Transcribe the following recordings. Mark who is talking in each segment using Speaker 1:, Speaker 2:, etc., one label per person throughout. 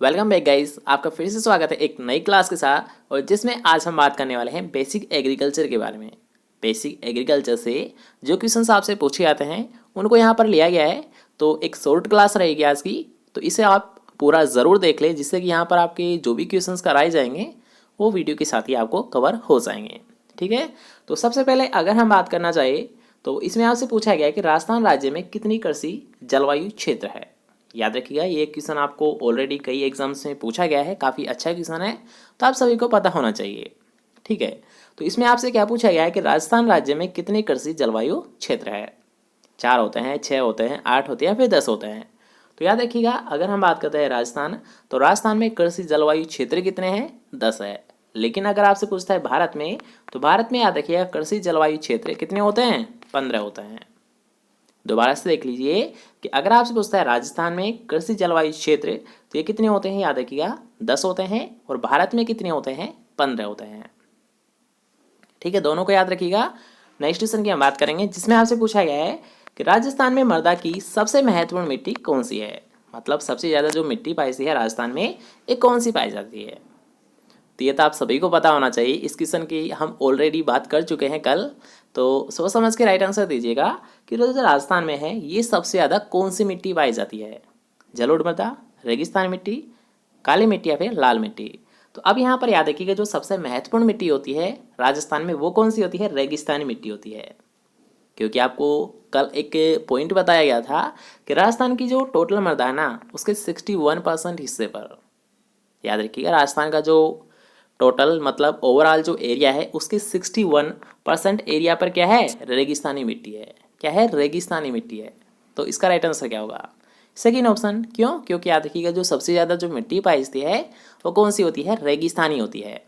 Speaker 1: Welcome back guys, आपका फिर से स्वागत है एक नई क्लास के साथ। और जिसमें आज हम बात करने वाले हैं बेसिक एग्रीकल्चर के बारे में। बेसिक एग्रीकल्चर से जो क्वेश्चंस आपसे पूछे जाते हैं उनको यहाँ पर लिया गया है। तो एक शॉर्ट क्लास रहेगी आज की, तो इसे आप पूरा ज़रूर देख लें, जिससे कि यहाँ पर आपके जो भी क्वेश्चंस कराए जाएंगे वो वीडियो के साथ ही आपको कवर हो जाएंगे। ठीक है, तो सबसे पहले अगर हम बात करना चाहिए तो इसमें आपसे पूछा गया है कि राजस्थान राज्य में कितनी कृषि जलवायु क्षेत्र है। याद रखिएगा, ये क्वेश्चन आपको ऑलरेडी कई एग्जाम्स में पूछा गया है, काफ़ी अच्छा क्वेश्चन है, तो आप सभी को पता होना चाहिए। ठीक है, तो इसमें आपसे क्या पूछा गया है कि राजस्थान राज्य में कितने कृषि जलवायु क्षेत्र है। 4 होते हैं, 6 होते हैं, 8 होते हैं, फिर 10 होते हैं। तो याद रखिएगा, अगर हम बात करते हैं राजस्थान, तो राजस्थान में कृषि जलवायु क्षेत्र कितने हैं? 10 है। लेकिन अगर आपसे पूछता है भारत में, तो भारत में याद रखिएगा कृषि जलवायु क्षेत्र कितने होते हैं? 15 होते हैं। दोबारा से देख लीजिए कि अगर आपसे पूछता है राजस्थान में कृषि जलवायु क्षेत्र, तो ये कितने होते हैं? याद रखिएगा 10 होते हैं। और भारत में कितने होते हैं? 15 होते हैं। ठीक है, दोनों को याद रखिएगा। नेक्स्ट क्वेश्चन की हम बात करेंगे, जिसमें आपसे पूछा गया है कि राजस्थान में मृदा की सबसे महत्वपूर्ण मिट्टी कौन सी है। मतलब सबसे ज़्यादा जो मिट्टी पाई जाती है राजस्थान में, ये कौन सी पाई जाती है? तो ये तो आप सभी को पता होना चाहिए। इस क्वेश्चन की हम ऑलरेडी बात कर चुके हैं कल। तो सोच समझ के राइट आंसर दीजिएगा कि जो राजस्थान में है ये सबसे ज़्यादा कौन सी मिट्टी पाई जाती है। जलोढ़ मृदा, रेगिस्तान मिट्टी, काली मिट्टी या फिर लाल मिट्टी। तो अब यहाँ पर याद रखिएगा, जो सबसे महत्वपूर्ण मिट्टी होती है राजस्थान में वो कौन सी होती है? रेगिस्तानी मिट्टी होती है। क्योंकि आपको कल एक पॉइंट बताया गया था कि राजस्थान की जो टोटल मृदा है ना, उसके 61% हिस्से पर, याद रखिएगा, राजस्थान का जो टोटल मतलब ओवरऑल जो एरिया है उसके 61% एरिया पर क्या है? रेगिस्तानी मिट्टी है। क्या है? रेगिस्तानी मिट्टी है। तो इसका राइट आंसर क्या होगा? Second option. क्यों? क्योंकि याद रखिएगा, जो सबसे ज़्यादा जो मिट्टी पाई जाती है वो कौन सी होती है? रेगिस्तानी होती है।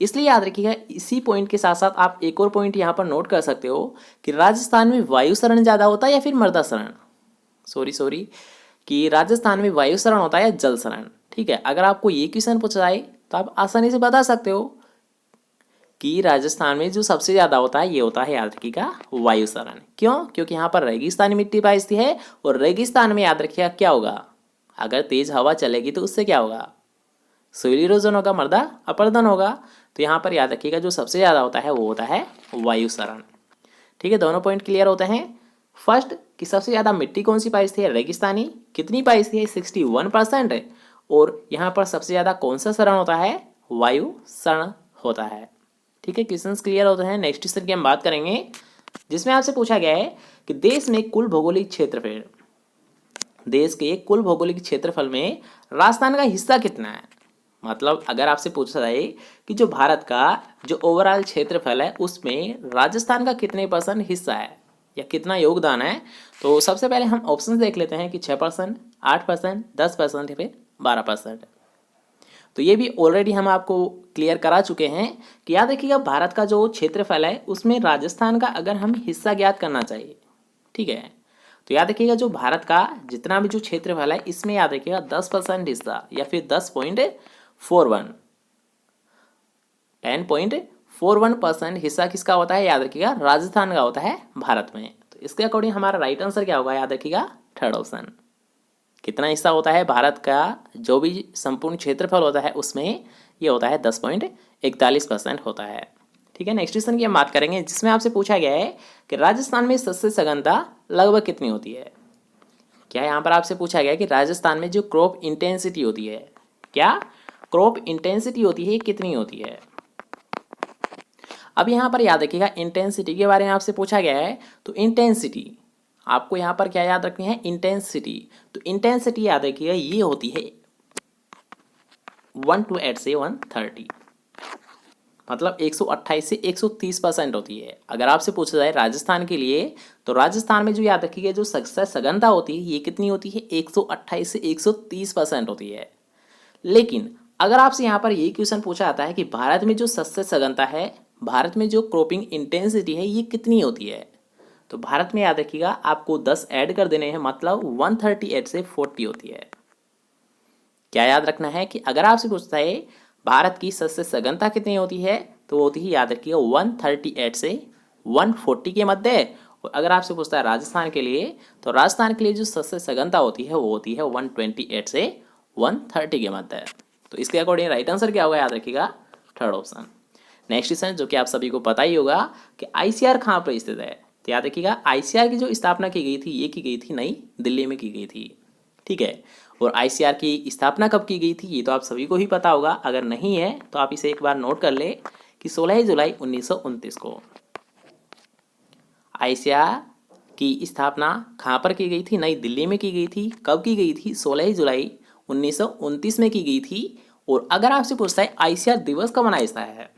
Speaker 1: इसलिए याद रखिएगा, इसी पॉइंट के साथ साथ आप एक और पॉइंट यहाँ पर नोट कर सकते हो कि राजस्थान में वायु शरण ज़्यादा होता है या फिर मृदा शरण। सॉरी कि राजस्थान में वायु शरण होता है या जल शरण। ठीक है, अगर आपको ये क्वेश्चन पूछा जाए तो आप आसानी से बता सकते हो कि राजस्थान में जो सबसे ज़्यादा होता है ये होता है, याद रखिएगा, वायु शरण। क्यों? क्योंकि यहाँ पर रेगिस्तानी मिट्टी पाई जाती है। और रेगिस्तान में याद रखिएगा क्या होगा? अगर तेज हवा चलेगी तो उससे क्या होगा? सोइल इरोजन होगा, मृदा अपरदन होगा। तो यहाँ पर याद रखिएगा, जो सबसे ज़्यादा होता है वो होता है वायु शरण। ठीक है, दोनों पॉइंट क्लियर होते हैं। फर्स्ट कि सबसे ज़्यादा मिट्टी कौन सी पाई जाती है? रेगिस्तानी। कितनी पाई जाती है? 61%। और यहाँ पर सबसे ज़्यादा कौन सा शरण होता है? वायु शरण होता है। ठीक है, क्वेश्चंस क्लियर होते हैं। नेक्स्ट क्वेश्चन की हम बात करेंगे, जिसमें आपसे पूछा गया है कि देश में कुल भौगोलिक क्षेत्रफल, देश के कुल भौगोलिक क्षेत्रफल में राजस्थान का हिस्सा कितना है। मतलब अगर आपसे पूछा जाए कि जो भारत का जो ओवरऑल क्षेत्रफल है उसमें राजस्थान का कितने % हिस्सा है या कितना योगदान है, तो सबसे पहले हम ऑप्शन देख लेते हैं कि 6%, 8%, 10% या फिर 12%। तो ये भी ऑलरेडी हम आपको क्लियर करा चुके हैं कि याद रखिएगा, भारत का जो क्षेत्रफल है उसमें राजस्थान का अगर हम हिस्सा ज्ञात करना चाहिए, ठीक है, तो याद रखिएगा जो भारत का जितना भी जो क्षेत्रफल है इसमें याद रखिएगा 10% हिस्सा या फिर 10.41% हिस्सा किसका होता है? याद रखिएगा, राजस्थान का होता है भारत में। तो इसके अकॉर्डिंग हमारा राइट आंसर क्या होगा? याद रखिएगा, थर्ड ऑप्शन। कितना हिस्सा होता है भारत का जो भी संपूर्ण क्षेत्रफल होता है उसमें ये होता है 10.41% होता है। ठीक है, नेक्स्ट क्वेश्चन की हम बात करेंगे, जिसमें आपसे पूछा गया है कि राजस्थान में शस्य सघनता लगभग कितनी होती है। क्या यहाँ पर आपसे पूछा गया है कि राजस्थान में जो क्रॉप इंटेंसिटी होती है, क्या क्रॉप इंटेंसिटी होती है कितनी होती है। अब यहाँ पर याद रखिएगा, इंटेंसिटी के बारे में आपसे पूछा गया है, तो इंटेंसिटी आपको यहाँ पर क्या याद रखनी है? इंटेंसिटी। तो इंटेंसिटी याद रखिएगा ये होती है 128 से 130, मतलब 128 से 130% होती है। अगर आपसे पूछा जाए राजस्थान के लिए, तो राजस्थान में जो याद रखिएगा जो शस्य सघनता होती है ये कितनी होती है? 128 से 130% होती है। लेकिन अगर आपसे यहाँ पर ये क्वेश्चन पूछा जाता है कि भारत में जो शस्य सघनता है, भारत में जो क्रॉपिंग इंटेंसिटी है ये कितनी होती है, तो भारत में याद रखिएगा आपको 10 ऐड कर देने हैं, मतलब 138 से 40 होती है। क्या याद रखना है कि अगर आपसे पूछता है भारत की शस्य सघनता कितनी होती है, तो होती है, याद रखिएगा, 138 से 140 के मध्य। और अगर आपसे पूछता है राजस्थान के लिए, तो राजस्थान के लिए जो शस्य सघनता होती है वो होती है 128 से 130 के मध्य है। तो इसके अकॉर्डिंग राइट आंसर क्या होगा, याद रखिएगा थर्ड ऑप्शन। नेक्स्ट क्वेश्चन जो कि आप सभी को पता ही होगा कि आईसीआर कहाँ पर स्थित है। तो याद रखिएगा आईसीआर की जो स्थापना की गई थी ये की गई थी नई दिल्ली में की गई थी, ठीक है। और आईसीआर की स्थापना कब की गई थी ये तो आप सभी को ही पता होगा, अगर नहीं है तो आप इसे एक बार नोट कर ले कि 16 जुलाई 1929 को आईसीआर की स्थापना कहाँ पर की गई थी, नई दिल्ली में की गई थी। कब की गई थी, 16 जुलाई 1929 में की गई थी। और अगर आपसे पूछता है आईसीआर दिवस कब मनाया जाता है,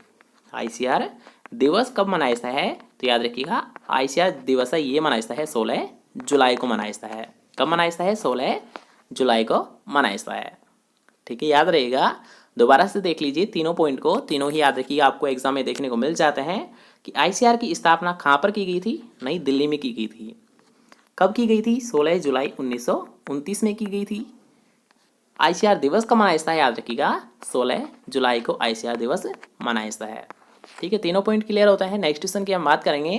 Speaker 1: आईसीआर दिवस कब मनाया जाता है, तो याद रखिएगा आईसीआर दिवस ये मनाया जाता है 16 जुलाई को मनाया जाता है। कब मनाया जाता है, 16 जुलाई को मनाया जाता है, ठीक है। याद रहेगा, दोबारा से देख लीजिए तीनों पॉइंट को, तीनों ही याद रखिएगा, आपको एग्जाम में देखने को मिल जाते हैं कि आईसीआर की स्थापना कहाँ पर की गई थी, नई दिल्ली में की गई थी। कब की गई थी, 16 जुलाई 1929 में की गई थी। आईसीआर दिवस कब मनाया जाता है, याद रखिएगा 16 जुलाई को आईसीआर दिवस मनाया जाता है, ठीक है। तीनों पॉइंट क्लियर होता है। नेक्स्ट क्वेश्चन की हम बात करेंगे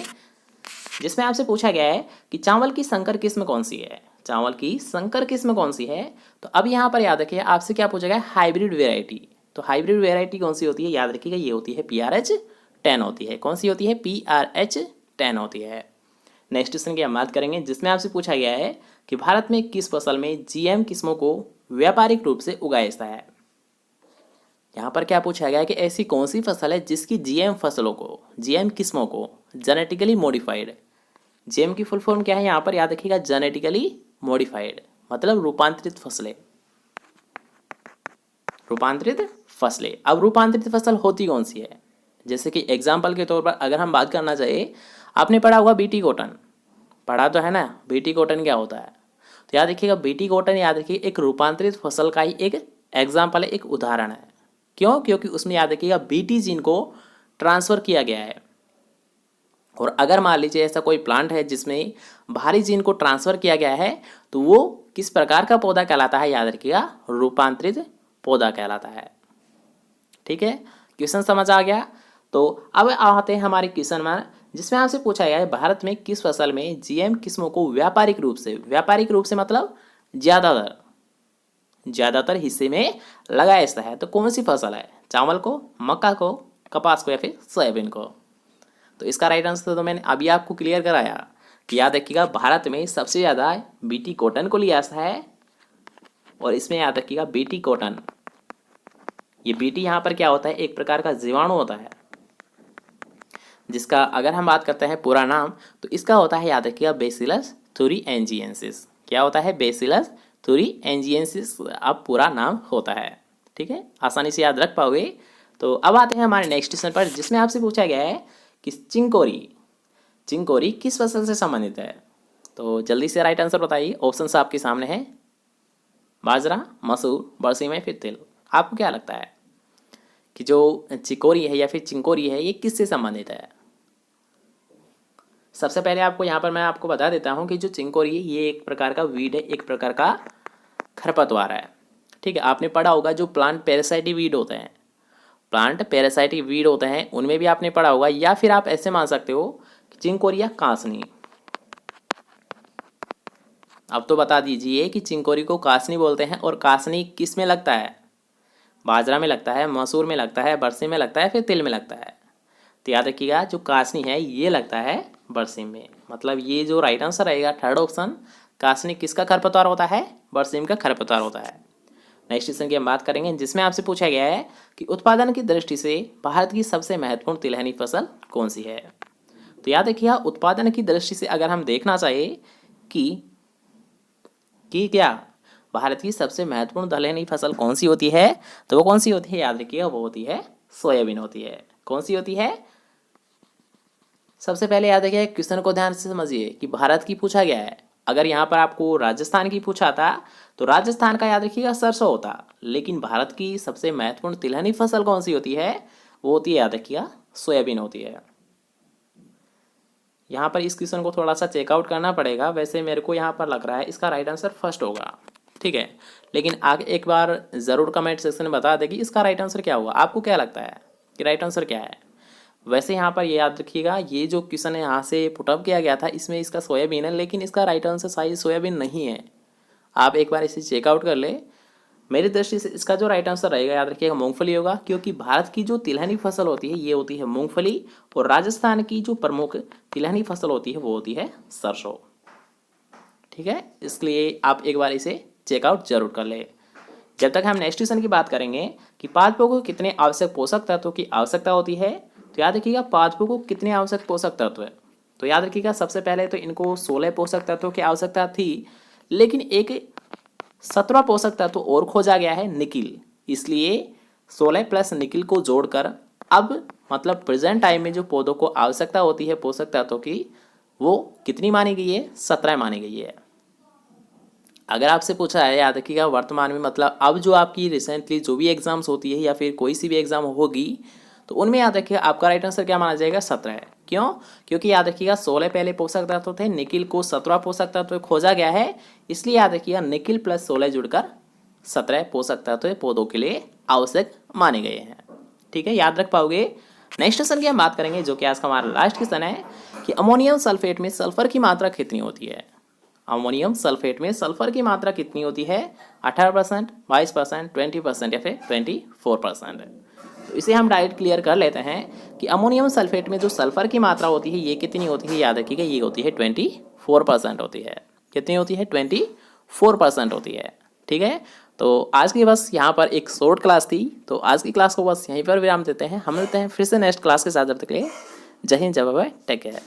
Speaker 1: जिसमें आपसे पूछा गया है कि चावल की संकर किस्म कौन सी है, चावल की संकर किस्म कौन सी है। तो अब यहाँ पर याद रखिए आपसे क्या पूछा गया है, हाइब्रिड वेराइटी। तो हाइब्रिड वेराइटी कौन सी होती है, याद रखिएगा ये होती है PRH10 होती है। कौन सी होती है, PRH10 होती है। नेक्स्ट क्वेश्चन की हम बात करेंगे जिसमें आपसे पूछा गया है कि भारत में किस फसल में GM किस्मों को व्यापारिक रूप से उगाया जाता है। यहाँ पर क्या पूछा गया है कि ऐसी कौन सी फसल है जिसकी GM फसलों को, GM किस्मों को जेनेटिकली मॉडिफाइड, GM की फुल फॉर्म क्या है यहाँ पर, याद रखिएगा जेनेटिकली मॉडिफाइड मतलब रूपांतरित फसलें, रूपांतरित फसलें। अब रूपांतरित फसल होती कौन सी है, जैसे कि एग्जाम्पल के तौर पर अगर हम बात करना चाहिए, आपने पढ़ा होगा BT कॉटन, पढ़ा तो है ना, BT कॉटन क्या होता है। तो याद रखिएगा BT कॉटन याद रखिए एक रूपांतरित फसल का ही एक एग्जाम्पल है, एक उदाहरण है। क्यों, क्योंकि उसमें याद रखिएगा BT जीन को ट्रांसफ़र किया गया है। और अगर मान लीजिए ऐसा कोई प्लांट है जिसमें भारी जीन को ट्रांसफ़र किया गया है तो वो किस प्रकार का पौधा कहलाता है, याद रखिएगा रूपांतरित पौधा कहलाता है, ठीक है। क्वेश्चन समझ आ गया। तो अब आते हैं हमारे क्वेश्चन में जिसमें आपसे पूछा गया है भारत में किस फसल में GM किस्मों को व्यापारिक रूप से मतलब ज़्यादातर हिस्से में लगाया जाता है। तो कौन सी फसल है, चावल को, मक्का को, कपास को या फिर सोयाबीन को। तो इसका राइट आंसर तो मैंने अभी आपको क्लियर कराया कि याद रखिएगा भारत में सबसे ज़्यादा BT कॉटन को लिया जाता है। और इसमें याद रखिएगा BT कॉटन, ये BT यहाँ पर क्या होता है, एक प्रकार का जीवाणु होता है जिसका अगर हम बात करते हैं पूरा नाम तो इसका होता है, याद रखिएगा बेसिलस thuringiensis। क्या होता है, बेसिलस thuringiensis अब पूरा नाम होता है, ठीक है, आसानी से याद रख पाओगे। तो अब आते हैं हमारे नेक्स्ट क्वेश्चन पर जिसमें आपसे पूछा गया है कि चिंकोरी किस फसल से संबंधित है। तो जल्दी से राइट आंसर बताइए, ऑप्शन आपके सामने है, बाजरा, मसूर, बरसीम फिर तिल। आपको क्या लगता है कि जो चिकोरी है या फिर चिंकोरी है ये किससे संबंधित है। सबसे पहले आपको यहाँ पर मैं आपको बता देता हूँ कि जो चिंकोरी है ये एक प्रकार का वीड है, एक प्रकार का खरपतवार है, ठीक है। आपने पढ़ा होगा जो प्लांट पैरासाइटिक वीड होते हैं, प्लांट पैरासाइटिक वीड होते हैं उनमें भी आपने पढ़ा होगा, या फिर आप ऐसे मान सकते हो कि चिंकोरी या कासनी। अब तो बता दीजिए कि चिंकोरी को कासनी बोलते हैं और कासनी किस में लगता है, बाजरा में लगता है, मसूर में लगता है, बरसीम में लगता है, फिर तिल में लगता है। तो याद रखिएगा जो कासनी है ये लगता है बरसीम में, मतलब ये जो राइट आंसर रहेगा थर्ड ऑप्शन, कासनी किसका खरपतवार होता है, बरसीम का खरपतवार होता है। नेक्स्ट क्वेश्चन की हम बात करेंगे जिसमें आपसे पूछा गया है कि उत्पादन की दृष्टि से भारत की सबसे महत्वपूर्ण तिलहनी फसल कौन सी है। तो याद रखिएगा उत्पादन की दृष्टि से अगर हम देखना चाहिए कि क्या भारत की सबसे महत्वपूर्ण दलहनी फसल कौन सी होती है, तो वो कौन सी होती है, याद रखिएगा वो होती है सोयाबीन होती है। कौन सी होती है, सबसे पहले याद रखिएगा क्वेश्चन को ध्यान से समझिए कि भारत की पूछा गया है। अगर यहाँ पर आपको राजस्थान की पूछा था तो राजस्थान का याद रखिएगा सरसों होता, लेकिन भारत की सबसे महत्वपूर्ण तिलहनी फसल कौन सी होती है, वो होती है याद रखिएगा सोयाबीन होती है। यहाँ पर इस क्वेश्चन को थोड़ा सा चेकआउट करना पड़ेगा, वैसे मेरे को यहाँ पर लग रहा है इसका राइट आंसर फर्स्ट होगा, ठीक है। लेकिन आगे एक बार ज़रूर कमेंट सेक्शन में बता दें कि इसका राइट आंसर क्या होगा, आपको क्या लगता है कि राइट आंसर क्या है। वैसे यहाँ पर ये याद रखिएगा ये जो क्वेश्चन है यहाँ से पुटअप किया गया था इसमें इसका सोयाबीन है, लेकिन इसका राइट आंसर शायद सोयाबीन नहीं है। आप एक बार इसे चेकआउट कर ले, मेरी दृष्टि से इसका जो राइट आंसर रहेगा याद रखिएगा मूंगफली होगा, क्योंकि भारत की जो तिलहनी फसल होती है ये होती है मूंगफली, और राजस्थान की जो प्रमुख तिलहनी फसल होती है वो होती है सरसों। ठीक है, इसलिए आप एक बार इसे चेकआउट जरूर कर ले। जब तक हम नेक्स्ट क्वेश्चन की बात करेंगे कि पादपों को कितने आवश्यक पोषक तत्वों की आवश्यकता होती है, तो याद रखिएगा पादपों को कितने आवश्यक पोषक तत्व है। तो याद रखिएगा सबसे पहले तो इनको 16 पोषक तत्वों की आवश्यकता थी, लेकिन एक 17वां पोषक तत्व और खोजा गया है निकिल, इसलिए 16 प्लस निकिल को जोड़कर अब मतलब प्रेजेंट टाइम में जो पौधों को आवश्यकता होती है पोषक तत्वों की वो कितनी मानी गई है, 17 मानी गई है। अगर आपसे पूछा है याद रखिएगा वर्तमान में मतलब अब जो आपकी रिसेंटली जो भी एग्जाम्स होती है या फिर कोई सी भी एग्जाम होगी तो उनमें याद रखिएगा आपका राइट आंसर क्या माना जाएगा, 17 है। क्यों? क्योंकि याद रखिएगा 16 पहले पोषक तत्व थे, निकिल को 17वां पोषक तत्व खोजा गया है, इसलिए याद रखिएगा निकिल प्लस 16 जुड़कर 17 पोषक तत्व पौधों के लिए आवश्यक माने गए हैं। ठीक है, याद रख पाओगे। नेक्स्ट क्वेश्चन की हम बात करेंगे जो कि आज का हमारा लास्ट क्वेश्चन है कि अमोनियम सल्फेट में सल्फर की मात्रा कितनी होती है। अमोनियम सल्फेट में सल्फर की मात्रा कितनी होती है, 18%, 22%, 20% या फिर 24%। तो इसे हम डायरेक्ट क्लियर कर लेते हैं कि अमोनियम सल्फेट में जो सल्फर की मात्रा होती है ये कितनी होती है, याद रखिएगा ये होती है 24% होती है। कितनी होती है, 24% होती है। ठीक है, तो आज की बस यहाँ पर एक शॉर्ट क्लास थी, तो आज की क्लास को बस यहीं पर विराम देते हैं। हम मिलते हैं फिर से नेक्स्ट क्लास के साथ, जब तक के लिए जय हिंद, जय बाय, टेक केयर।